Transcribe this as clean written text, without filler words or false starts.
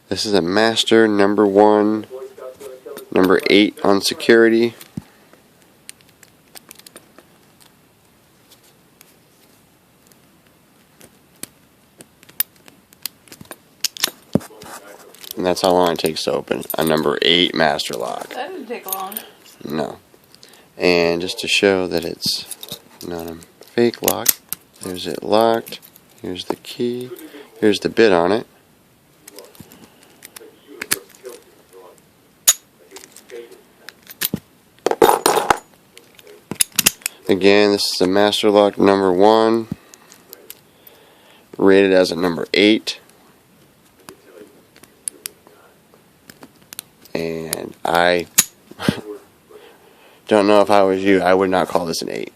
This is a master number 1, number 8 on security. And that's how long it takes to open a number 8 master lock. That didn't take long. No. And just to show that it's not a fake lock, there's it locked. Here's the key. Here's the bit on it. Again, this is a master lock number 1, rated as a number 8. And I don't know if I was you, I would not call this an 8.